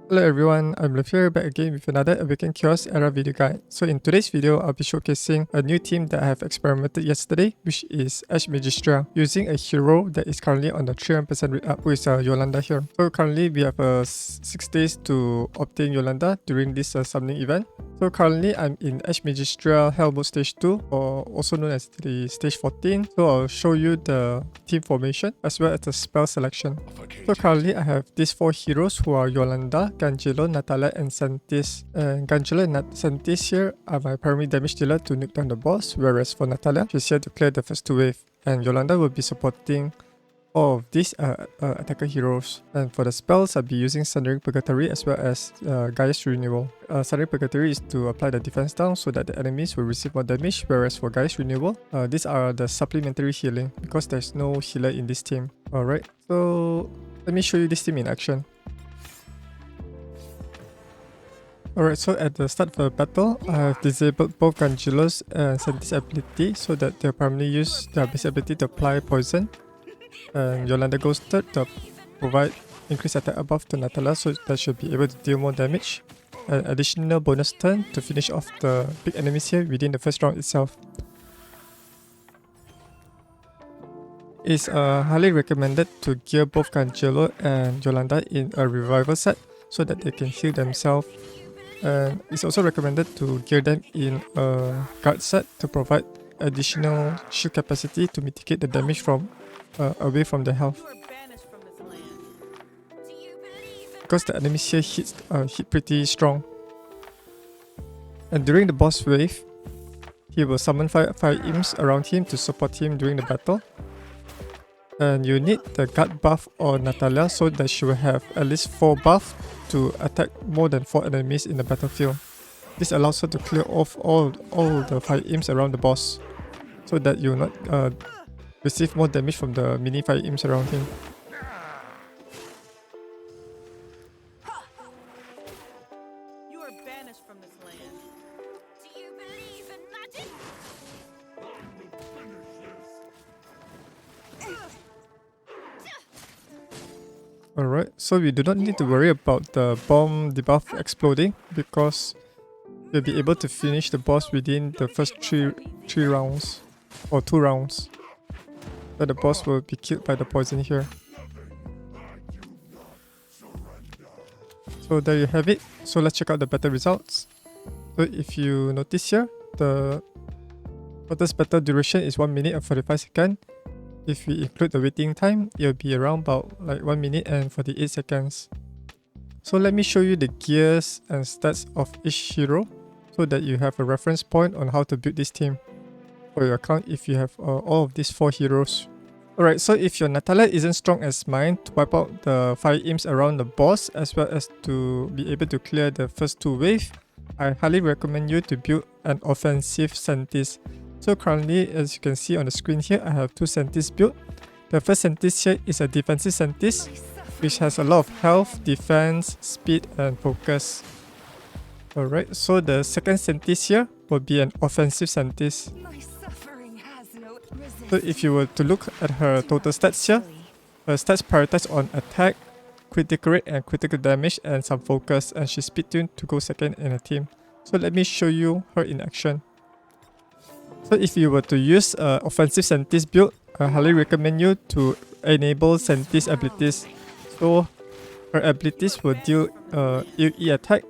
Hello everyone, I'm Lev here, back again with another Awaken Chaos Era video guide. So in today's video, I'll be showcasing a new team that I have experimented yesterday, which is Magisteria, using a hero that is currently on the 300% rate up, who is Yolanda here. So currently we have 6 days to obtain Yolanda during this summoning event. So currently I'm in Magisteria Hell Mode Stage 2, or also known as the Stage 14. So I'll show you the team formation as well as the spell selection. So currently I have these 4 heroes who are Yolanda, Gangelo, Nathalia and Santis. And Gangelo and Santis here are my primary damage dealer to nuke down the boss, whereas for Nathalia, she's here to clear the first 2 waves. And Yolanda will be supporting all of these attacker heroes. And for the spells, I'll be using Sundering Purgatory as well as Gaia's Renewal. Sundering Purgatory is to apply the defense down so that the enemies will receive more damage, whereas for Gaia's Renewal, these are the supplementary healing because there's no healer in this team. Alright, so let me show you this team in action. Alright, so at the start of the battle, I have disabled both Gangelo's and Santis' ability so that they'll primarily use their basic ability to apply poison. And Yolanda goes third to provide increased attack buff to Nathalia so that she'll be able to deal more damage. An additional bonus turn to finish off the big enemies here within the first round itself. It's highly recommended to gear both Gangelo and Yolanda in a revival set so that they can heal themselves. And it's also recommended to gear them in a guard set to provide additional shield capacity to mitigate the damage from away from the health. Because the enemies here hit pretty strong. And during the boss wave, he will summon 5 imps around him to support him during the battle. And you need the guard buff on Nathalia so that she will have at least 4 buff to attack more than 4 enemies in the battlefield. This allows her to clear off all the 5 imps around the boss so that you will not receive more damage from the mini 5 imps around him. You are banished from this land. Do you believe in magic? Alright, so we do not need to worry about the bomb debuff exploding because we'll be able to finish the boss within the first 3 rounds or 2 rounds. So the boss will be killed by the poison here. So there you have it. So let's check out the battle results. So if you notice here, the shortest battle duration is 1 minute and 45 seconds. If we include the waiting time, it'll be around about like 1 minute and 48 seconds. So let me show you the gears and stats of each hero so that you have a reference point on how to build this team for your account if you have all of these 4 heroes. Alright, so if your Nathalia isn't strong as mine to wipe out the 5 imps around the boss as well as to be able to clear the first 2 waves, I highly recommend you to build an offensive Santis. So currently, as you can see on the screen here, I have 2 Santis built. The first Santis here is a defensive Santis, which has a lot of health, defense, speed and focus. Alright, so the second Santis here will be an offensive Santis. So if you were to look at her total stats here, her stats prioritize on attack, critical rate and critical damage and some focus, and she's speed tuned to go second in a team. So let me show you her in action. So if you were to use offensive Santis build, I highly recommend you to enable Santis abilities. So her abilities will deal AoE attack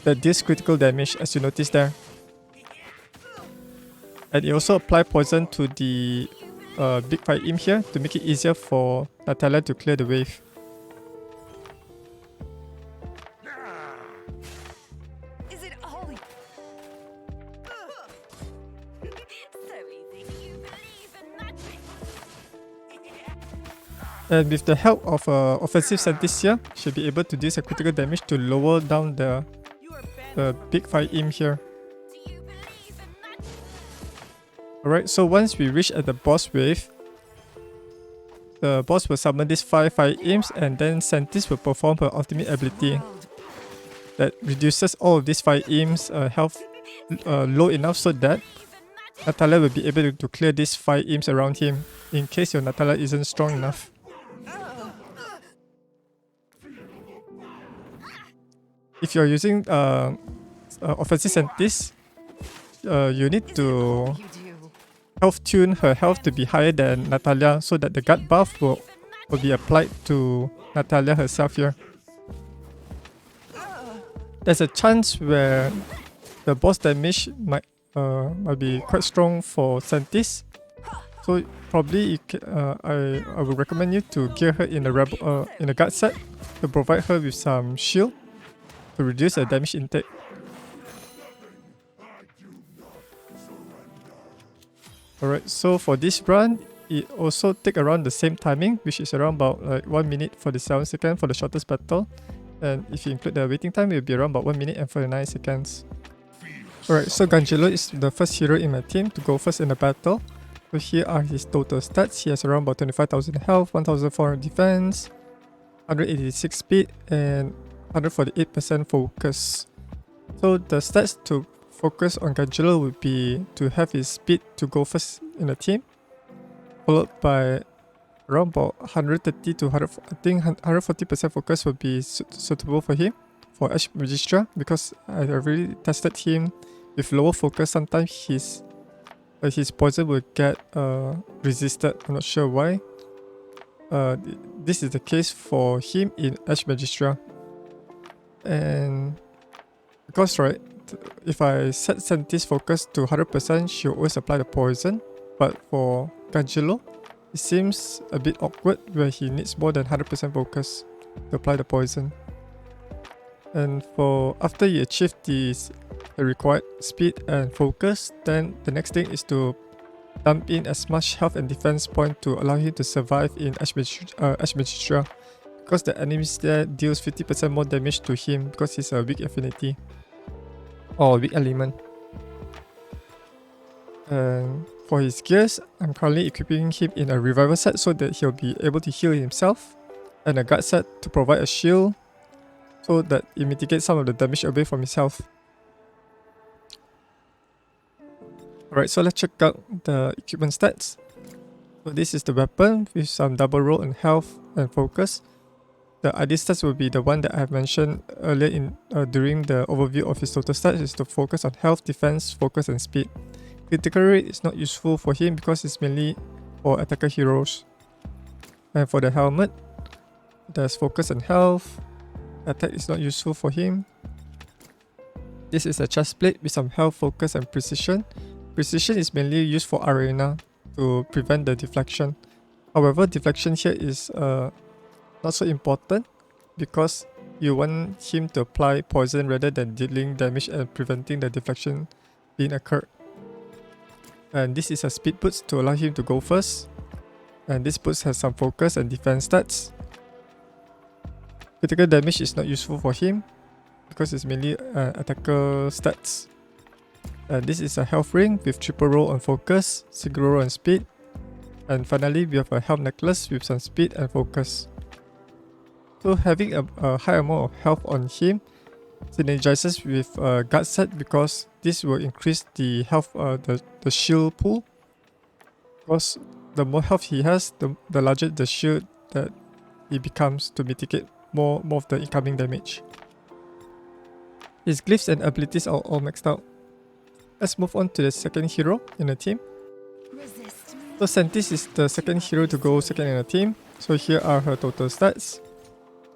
that deals critical damage, as you notice there. And it also apply poison to the big 5 imp here to make it easier for Nathalia to clear the wave. And with the help of offensive Santis here, she'll be able to deal some critical damage to lower down the big 5 imp here. Alright, so once we reach at the boss wave, the boss will summon these 5 imps and then Santis will perform her ultimate ability that reduces all of these 5 imps health low enough so that Nathalia will be able to clear these 5 imps around him in case your Nathalia isn't strong enough. if you're using offensive Santis, you need to health tune her health to be higher than Nathalia so that the guard buff will be applied to Nathalia herself here. There's a chance where the boss damage might be quite strong for Santis. So probably I would recommend you to gear her in a guard set to provide her with some shield to reduce her damage intake. Alright, so for this run, it also take around the same timing, which is around about like 1 minute 47 seconds for the shortest battle. And if you include the waiting time, it will be around about 1 minute and 49 seconds. Alright, so Gangelo is the first hero in my team to go first in the battle. So here are his total stats. He has around about 25,000 health, 1,400 defense, 186 speed, and 148% focus. So the stats to focus on Gangelo would be to have his speed to go first in the team, followed by around about 130 to 100, I think 140% focus would be suitable for him for Magisteria, because I already tested him with lower focus. Sometimes his poison will get resisted. I'm not sure why. This is the case for him in Magisteria. And because if I set Santis focus to 100%, she'll always apply the poison. But for Gangelo, it seems a bit awkward where he needs more than 100% focus to apply the poison. And for after you achieve the required speed and focus, then the next thing is to dump in as much health and defense point to allow him to survive in Magisteria, because the enemies there deals 50% more damage to him because he's a weak affinity or weak element. And for his gears, I'm currently equipping him in a revival set so that he'll be able to heal himself, and a guard set to provide a shield so that it mitigates some of the damage away from his health. Alright, so let's check out the equipment stats. So this is the weapon with some double roll and health and focus. The ideal stats will be the one that I have mentioned earlier during the overview of his total stats, is to focus on health, defense, focus and speed. Critical rate is not useful for him because it's mainly for attacker heroes. And for the helmet, there's focus and health. Attack is not useful for him. This is a chest plate with some health, focus and precision. Precision is mainly used for arena to prevent the deflection. However, deflection here is not so important because you want him to apply poison rather than dealing damage and preventing the deflection being occurred. And this is a speed boost to allow him to go first. And this boost has some focus and defense stats. Critical damage is not useful for him because it's mainly attacker stats. And this is a health ring with triple roll on focus, single roll on speed. And finally, we have a health necklace with some speed and focus. So having a high amount of health on him synergizes with a guard set because this will increase the health, the shield pool. Because the more health he has, the larger the shield that he becomes to mitigate more of the incoming damage. His glyphs and abilities are all maxed out. Let's move on to the second hero in the team. So Santis is the second hero to go second in the team. So here are her total stats.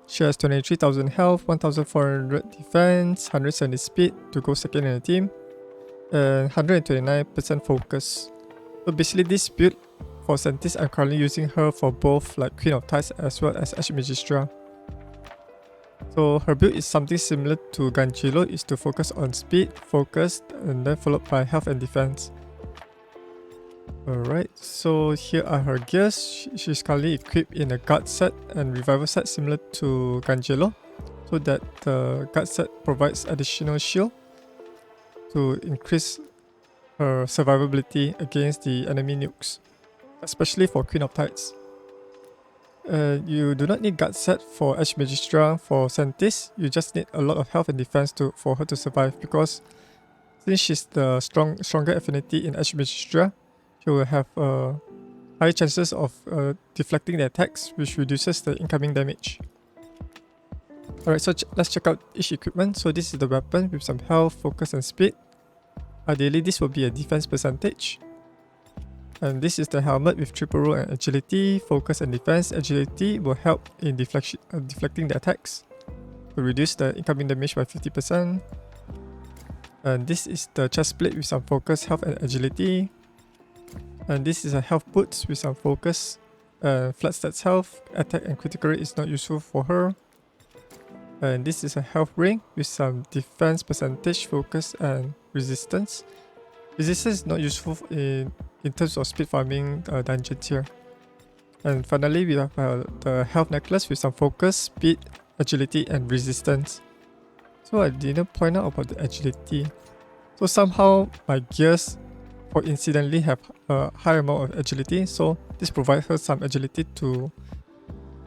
She has 23,000 health, 1,400 defense, 170 speed to go second in the team, and 129% focus. So basically this build for Santis, I'm currently using her for both like Queen of Tides as well as Magisteria. So her build is something similar to Gangelo, is to focus on speed, focus, and then followed by health and defense. Alright, so here are her gears. She's currently equipped in a guard set and revival set similar to Gangelo, so that the guard set provides additional shield to increase her survivability against the enemy nukes, especially for Queen of Tides. You do not need guard set for Magisteria for Santis. You just need a lot of health and defense for her to survive, because since she's the stronger affinity in Magisteria, she will have high chances of deflecting the attacks, which reduces the incoming damage. Alright, so let's check out each equipment. So this is the weapon with some health, focus and speed. Ideally, this will be a defense percentage. And this is the helmet with triple roll and agility, focus and defense. Agility will help in deflecting the attacks. Will reduce the incoming damage by 50%. And this is the chest plate with some focus, health and agility. And this is a health boots with some focus, flat stats health, attack and critical rate is not useful for her. And this is a health ring with some defense percentage, focus and resistance. Resistance is not useful in terms of speed farming dungeons here. And finally we have the health necklace with some focus, speed, agility and resistance. So I didn't point out about the agility. So somehow my gears coincidentally have a high amount of agility, so this provides her some agility to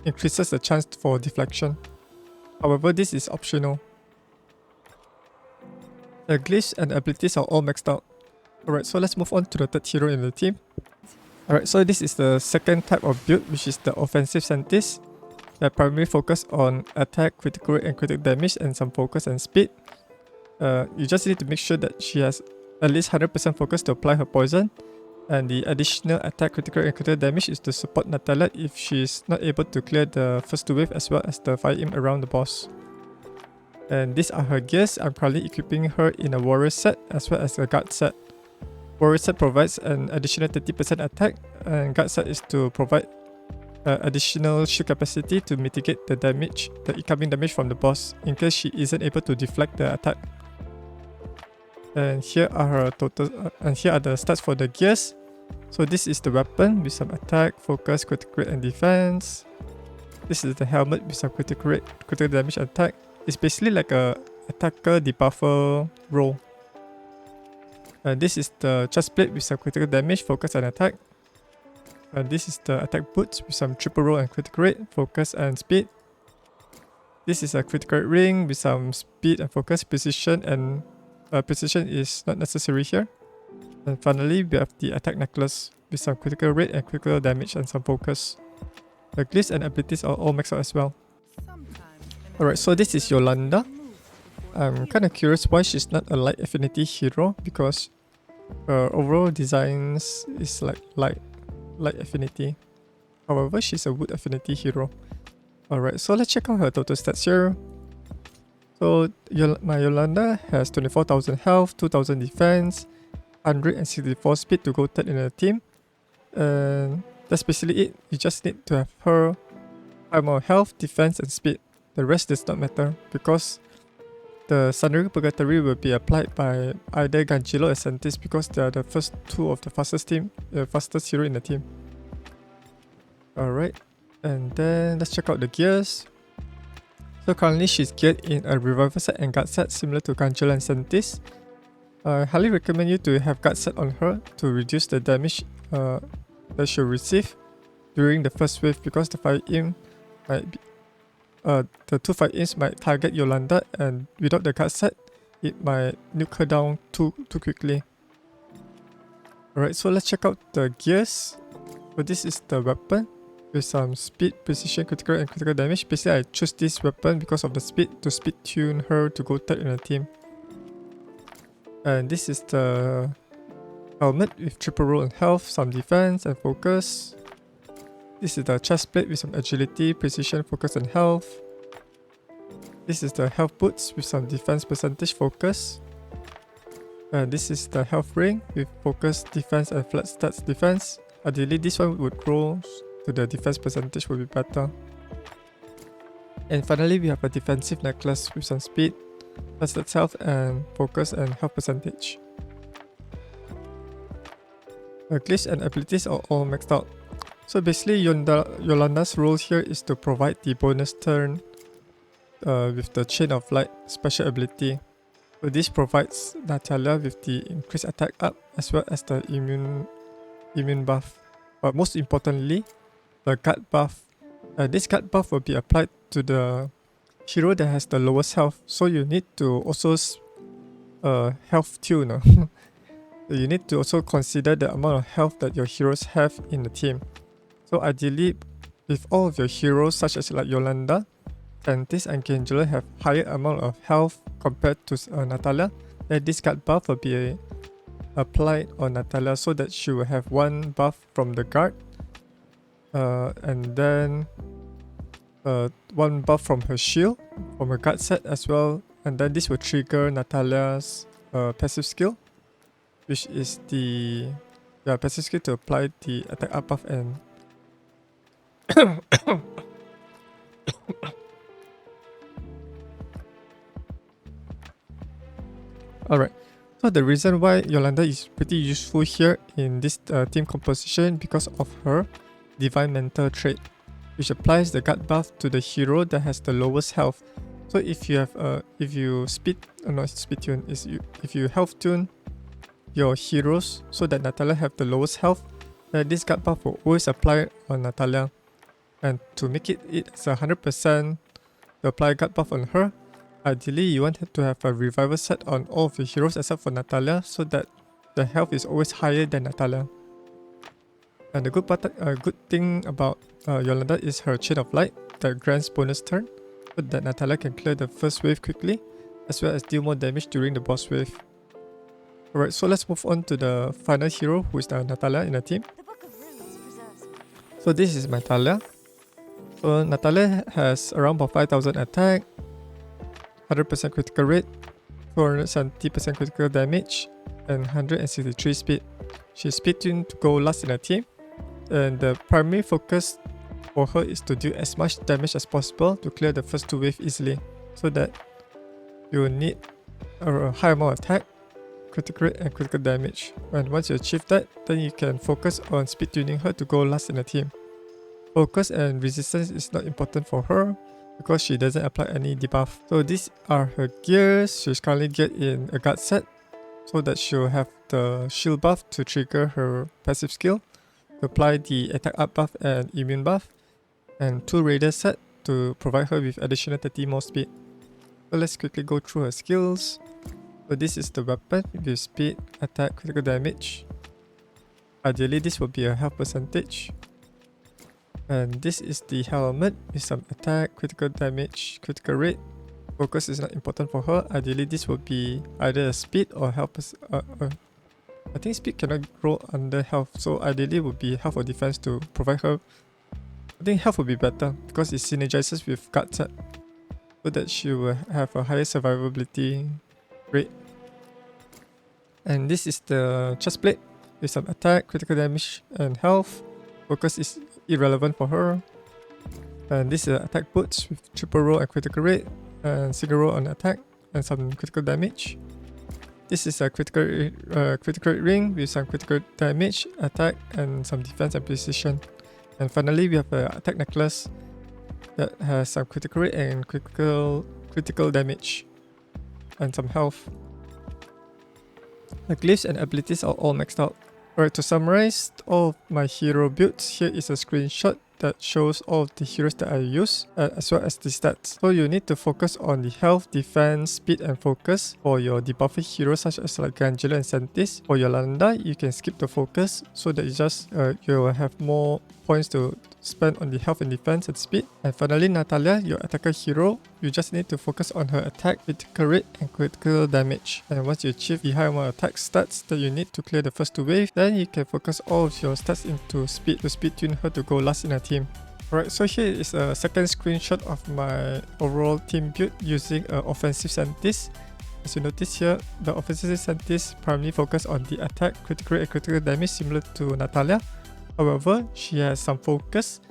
increases the chance for deflection. However, this is optional. The glyphs and abilities are all maxed out. Alright, so let's move on to the third hero in the team. Alright, so this is the second type of build, which is the offensive Santis. They primarily focus on attack, critical rate and critical damage and some focus and speed. You just need to make sure that she has at least 100% focus to apply her poison. And the additional attack, critical and critical damage is to support Nathalia if she is not able to clear the first two waves as well as the fire imp around the boss. And these are her gears. I'm currently equipping her in a warrior set as well as a guard set. Warrior set provides an additional 30% attack, and guard set is to provide additional shield capacity to mitigate the damage, the incoming damage from the boss in case she isn't able to deflect the attack. And here are her total, and here are the stats for the gears. So this is the weapon with some attack, focus, critical rate and defense. This is the helmet with some critical rate, critical damage attack. It's basically like a attacker debuffer role. And this is the chest plate with some critical damage, focus and attack. And this is the attack boots with some triple roll and critical rate, focus and speed. This is a critical ring with some speed and focus, precision, and precision is not necessary here. And finally, we have the attack necklace with some critical rate and critical damage and some focus. The glyphs and abilities are all maxed out as well. Alright, so this is Yolanda. I'm kind of curious why she's not a light affinity hero, because her overall designs is like light affinity. However, she's a wood affinity hero. Alright, so let's check out her total stats here. So my Yolanda has 24,000 health, 2,000 defense, 164 speed to go third in the team. And that's basically it. You just need to have her high amount of health, defense and speed. The rest does not matter because the Sunray Purgatory will be applied by either Gangelo or Santis because they are the first two of the fastest hero in the team. Alright, and then let's check out the gears. So currently she's geared in a revival set and guard set similar to Gangelo and Santis. I highly recommend you to have guard set on her to reduce the damage that she'll receive during the first wave, because the fire imp might be, the two fire imps might target Yolanda, and without the guard set it might nuke her down too quickly. Alright, so let's check out the gears. So this is the weapon with some speed, precision, critical and critical damage. Basically I chose this weapon because of the speed, to speed tune her to go third in the team. And this is the helmet with triple roll and health, some defense and focus. This is the chest plate with some agility, precision, focus and health. This is the health boots with some defense percentage, focus. And this is the health ring with focus, defense and flat stats defense. Ideally this one would grow to the defense percentage, would be better. And finally we have a defensive necklace with some speed, flat stats health and focus and health percentage. The glyphs and abilities are all maxed out. So basically Yolanda's role here is to provide the bonus turn with the Chain of Light special ability. So this provides Nathalia with the increased attack up as well as the immune buff. But most importantly, the guard buff. This guard buff will be applied to the hero that has the lowest health. So you need to also health tune. You need to also consider the amount of health that your heroes have in the team. So ideally, with all of your heroes such as like Yolanda, Santis and Gangelo have higher amount of health compared to Nathalia, then this guard buff will be applied on Nathalia so that she will have one buff from the guard, and then one buff from her shield, from her guard set as well, and then this will trigger Nathalia's passive skill, which is the passive skill to apply the attack up buff and Alright, so the reason why Yolanda is pretty useful here in this team composition because of her Divine Mentor trait, which applies the guard buff to the hero that has the lowest health. So if you have if you health tune your heroes so that Nathalia have the lowest health, then this guard buff will always apply on Nathalia. And to make it as 100% to apply guard buff on her, ideally you want to have a revival set on all of your heroes except for Nathalia so that the health is always higher than Nathalia. And the good thing about Yolanda is her Chain of Light that grants bonus turn so that Nathalia can clear the first wave quickly as well as deal more damage during the boss wave. Alright, so let's move on to the final hero who is Nathalia in the team. The Book of Runes preserves me. So this is Nathalia. So Nathalia has around about 5000 attack, 100% critical rate, 470% critical damage, and 163 speed. She's speed tuned to go last in the team, and the primary focus for her is to do as much damage as possible to clear the first two waves easily, so that you will need a high amount of attack, critical rate, and critical damage. And once you achieve that, then you can focus on speed tuning her to go last in the team. Focus and resistance is not important for her because she doesn't apply any debuff. So these are her gears. She's currently geared in a guard set so that she'll have the shield buff to trigger her passive skill, to apply the attack up buff and immune buff, and 2 raider set to provide her with additional 30 more speed. So let's quickly go through her skills. So this is the weapon with speed, attack, critical damage. Ideally this will be a health percentage. And this is the helmet with some attack, critical damage, critical rate. Focus is not important for her. Ideally this will be either a speed or health. I think speed cannot grow under health, so ideally would be health or defense to provide her. I think health would be better because it synergizes with guard set, so that she will have a higher survivability rate. And this is the chest plate with some attack, critical damage, and health. Focus is irrelevant for her. And this is attack boots with triple roll and critical rate, and single roll on attack and some critical damage. This is a critical ring with some critical damage, attack, and some defense and precision. And finally, we have an attack necklace that has some critical rate and critical damage, and some health. The glyphs and abilities are all maxed out. Alright, to summarize all of my hero builds, here is a screenshot that shows all of the heroes that I use, as well as the stats. So you need to focus on the health, defense, speed, and focus for your debuffing heroes such as like Gangelo and Santis. For Yolanda, you can skip the focus so that you will have more points to spend on the health and defense and speed. And finally, Nathalia, your attacker hero, you just need to focus on her attack, critical rate, and critical damage. And once you achieve the high amount of attack stats that you need to clear the first two waves, then you can focus all of your stats into speed to speed tune her to go last in a team. Alright, so here is a second screenshot of my overall team build using an offensive Santis. As you notice here, the offensive Santis primarily focus on the attack, critical rate, and critical damage similar to Nathalia. However, she has some focus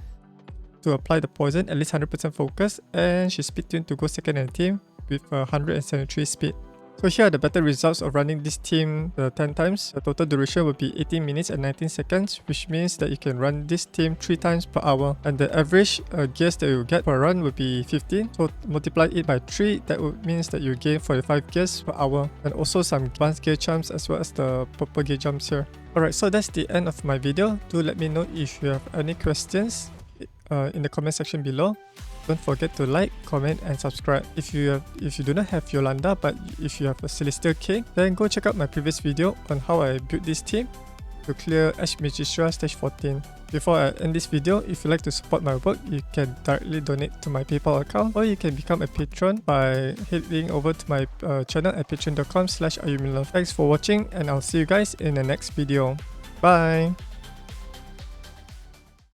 to apply the poison, at least 100% focus, and she's speed tuned to go second in the team with 173 speed. So here are the better results of running this team 10 times. The total duration will be 18 minutes and 19 seconds, which means that you can run this team 3 times per hour. And the average gears that you get per run will be 15. So multiply it by 3, that would means that you gain 45 gears per hour. And also some advanced gear jumps as well as the purple gear jumps here. Alright, so that's the end of my video. Do let me know if you have any questions in the comment section below. Don't forget to like, comment, and subscribe. If you do not have Yolanda, but if you have a Celestial Kane, then go check out my previous video on how I built this team to clear Magisteria stage 14. Before I end this video, if you like to support my work, you can directly donate to my PayPal account, or you can become a patron by heading over to my channel at patreon.com/Ayumilove. Thanks for watching, and I'll see you guys in the next video. Bye!